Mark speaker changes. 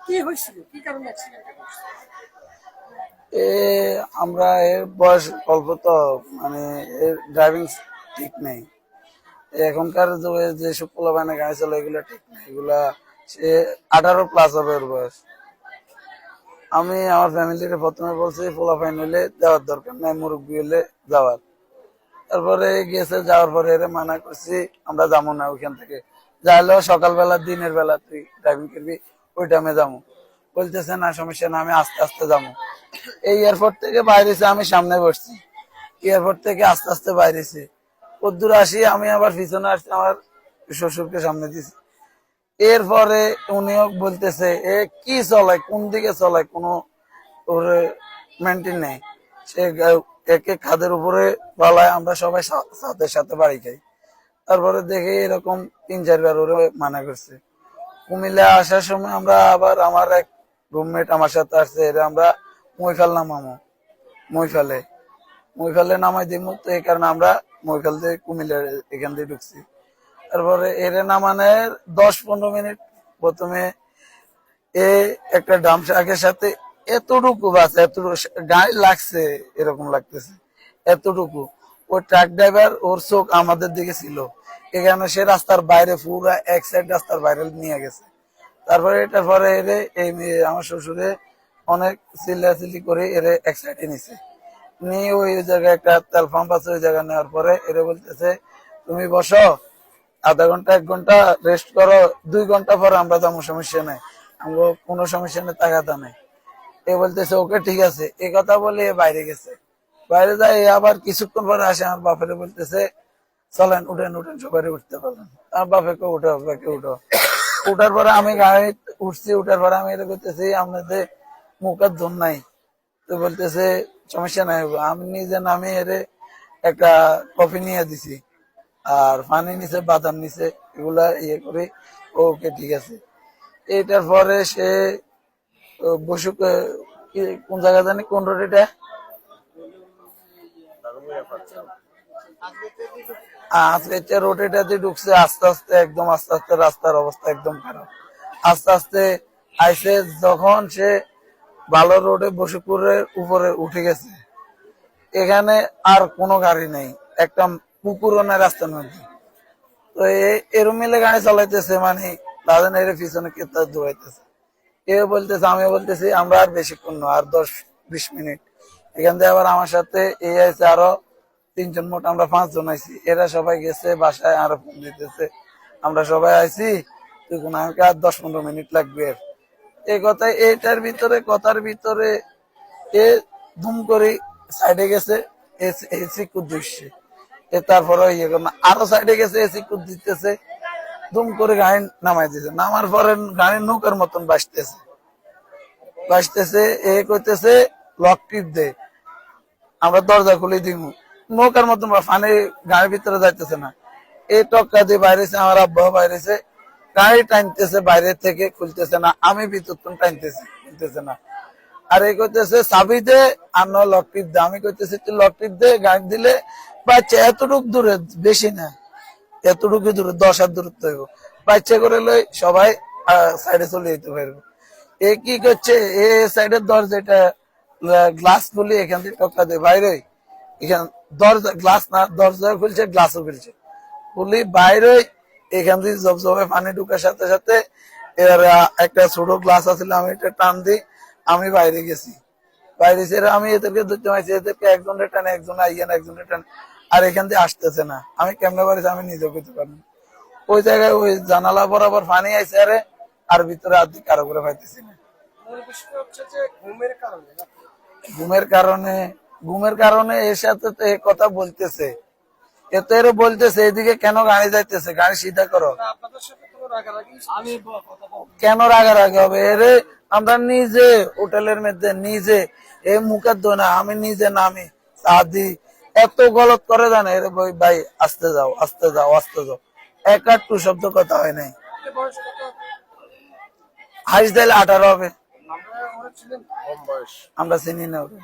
Speaker 1: কি হয়েছিল, কি কারণে অ্যাক্সিডেন্টটা করছে?
Speaker 2: এ আমরা এর বয়স অল্প তো, মানে এর ড্রাইভিং ঠিক নেই। এখনকার যুগে যেসব পোলাপানে গাড়ি চলে এগুলা ঠিক নেই, এগুলা সে 18+ হবে ওর বয়স। আমি আমার ফ্যামিলিকে প্রথমে বলছি পোলাপাইন হইলে যাওয়ার দরকার নাই, মুরব্বী হইলে যাওয়ার। তারপরে গেছে, যাওয়ার পরে এর মানা করছি আমরা যাবো না ওইখান থেকে, যাইলেও সকালবেলা দিনের বেলা তুই ড্রাইভিং করবি, ওই টাইমে যাবো। বলতেছে না সমস্যা না, আমি আস্তে আস্তে যাবো। এই এয়ারপোর্ট থেকে বাইরেছে, আমি সামনে বসছি, এয়ারপোর্ট থেকে আস্তে আস্তে বাইরেছে। কদ্দূর আসি আমি আবার পিছনে আসছি, আমার শ্বশুরকে সামনে দিছি। এরপরে উনিও বলতেছে এ কি চলায়, কোন দিকে চলায়, কোনো ওর মেনটেন নেই। সে একে খাদের উপরে বলায়, আমরা সবাই সাথে সাথে বাড়ি খাই। তারপরে দেখে এরকম 3-4 বার ওরে মানা করছে। কুমিল্লা আসার সময় আমরা আবার আমার এক রুমমেট আমার সাথে আসছে, এরা আমরা মইফাল নামামো, মইফালে মইফালে নামাই দিব, তো এই কারণে আমরা মইফাল দিয়ে কুমিল্লার এখান দিয়ে ঢুকছি। তারপরে এর নামানের 10-15 মিনিট প্রথমে এ একটা ডাম ট্রাকের সাথে এতটুকু বাস, এতটুকু গায়ে লাগছে এরকম লাগতেছে, এতটুকু। ওই ট্রাক ড্রাইভার ওর চোখ আমাদের দিকে ছিল, এখানে সে রাস্তার বাইরে পুরো এক সাইড রাস্তার বাইরে নিয়ে গেছে। তারপরে এটার পরে এরে এই আমার শ্বশুরে অনেক চিল্লাচিল্লি করে এরে এক সাইডে নিছে, নিয়ে ওই জায়গায় একটা তেল পাম্প আছে, ওই জায়গায় নেওয়ার পরে এরে বলতেছে তুমি বসো, আধা ঘন্টা 1 ঘন্টা রেস্ট করো, 2 ঘন্টা পরে আমরা যাবো, সমস্যা নাই, আমরা কোনো সমস্যা নেই, তাগাদা নেই। এ বলতেছে ওকে ঠিক আছে, এই কথা বলে এ বাইরে গেছে। বাইরে যায় আবার কিছুক্ষণ পরে আসে, আমার বাপের বলতেছে চলেন উঠেন উঠেন, সবাই উঠতে পারলেন। আমার বাপেকে উঠো, বাপেকে উঠো। উঠার পরে আমি গাড়ি উঠছি, উঠার পরে আমি এটা করতেছি আপনাদের মুখের ধন নাই, তো বলতেছে সমস্যা নাই। আমি নিজে নামে এর একটা কফি নিয়ে দিছি, আর পানি নিচে, বাদাম নিচে, এগুলা ইয়ে করে ওকে ঠিক আছে। এটার পরে সে বসুক, কোন জায়গা জানি, কোন রোড এটা, আজকে রোডেটাতে ঢুকছে। আস্তে আস্তে একদম আস্তে আস্তে রাস্তার অবস্থা একদম খারাপ। আস্তে আস্তে আইসে, যখন সে ভালো রোডে বসুপুরের উপরে উঠে গেছে, এখানে আর কোনো গাড়ি নেই, একটা পুকুরও নাই রাস্তার মধ্যে। তো এরম মিলে গাড়ি চালাইতেছে, মানে তাদের এর পিছনে কেতার দৌড়াইতেছে। কেউ বলতেছে, আমি বলতেছি আমরা আর বেশিক্ষণ না, আর 10-20 মিনিট। এখান থেকে আবার আমার সাথে এই আছে আরো 3 জন, মোট আমরা 5 জন আইছি। এরা সবাই গেছে বাসায়, আরো ফোন দিতেছে আমরা সবাই আইছি, তুই কোন আমাকে আর 10-15 মিনিট লাগবে। এই কথায় এইটার ভিতরে কথার ভিতরে এ ধুম করে সাইডে গেছে, এসি কুদ দিচ্ছে। এ তারপরে ইয়ে করে আরো সাইডে গেছে, এসি কুদ দিতেছে, দুম করে গাড়ি নামাই দিয়েছে। নামার পরে গাড়ি নৌকার মতন বাসতেছে, বাসতেছে। এ কইতেছে লক টিপ দে, আমরা দরজা খুলে দিব, নৌকার মতন পানি গাড়ির ভিতরে যাইতেছে না। এই টক্কা দিয়ে বাইরেছে, আমার আব্বা বাইরেছে, গাড়ি টানতেছে বাইরে থেকে, খুলতেছে না। আমি ভিতর টানতেছি, খুলতেছে না। আর এই কইতেছে চাবি দে, আর নয় লক টিপ দে। আমি কইতেছি তুই লক টিপ দে, গাড়ি দিলে বাচ্চা এতটুক দূরে, বেশি না, এতটুকু দূরে 10 হাত দূরত্ব হইব, বাচ্চা করে লই সবাই সাইডে চলে যেতে পারবো। এ কি করছে, এ সাইডের দরজাটা গ্লাস খুলি, এখান থেকে টক্কা দিয়ে বাইরে, এখান দরজা গ্লাস না, দরজা খুলছে, গ্লাসও খুলছে, খুলি বাইরে। এখান থেকে জবজবে পানি ঢুকার সাথে সাথে এর একটা ছোট গ্লাস আছিল, আমি এটা টান দিই, আমি বাইরে গেছি। বাইরে ছেড়ে আমি এদেরকে ধরতে পারছি, এদেরকে একজনের টানে, একজন আইয়ান, একজনের টানে, আর এখান দিয়ে আসতেছে না। আমি কেমনে পারিছি আমি নিজেও করতে পারি। ওই জায়গায় ওই জানালা বরাবর পানি আইছে, আরে আর ভিতরে আর্ধেক কারো করে পাইতেছি না।
Speaker 1: মূল বিষয় হচ্ছে যে ঘুমের কারণে
Speaker 2: ঘুমের কারণে, ঘুমের কারণে এর সাথে তো এই কথা বলতেছে, এত এর বলতেছে এদিকে কেন গাড়ি যাইতেছে, গাড়ি সিধা করো।
Speaker 1: আপনাদের সাথে কোনো রাগারাগি আমি
Speaker 2: কেন রাগারাগি হবে, এরে আমরা নিজে হোটেলের মধ্যে নিজে এই মুখের দোনা, আমি নিজে নামি সাদি, এত গলত করে জানে এর ভাই আস্তে যাও, আস্তে যাও, আস্তে যাও, একটু শব্দ কথা হয় নাই।
Speaker 1: বয়স কত?
Speaker 2: হাইস দিলে 18 হবে,
Speaker 1: আমরা ছিলেন
Speaker 2: আমরা চিনি না ওকে।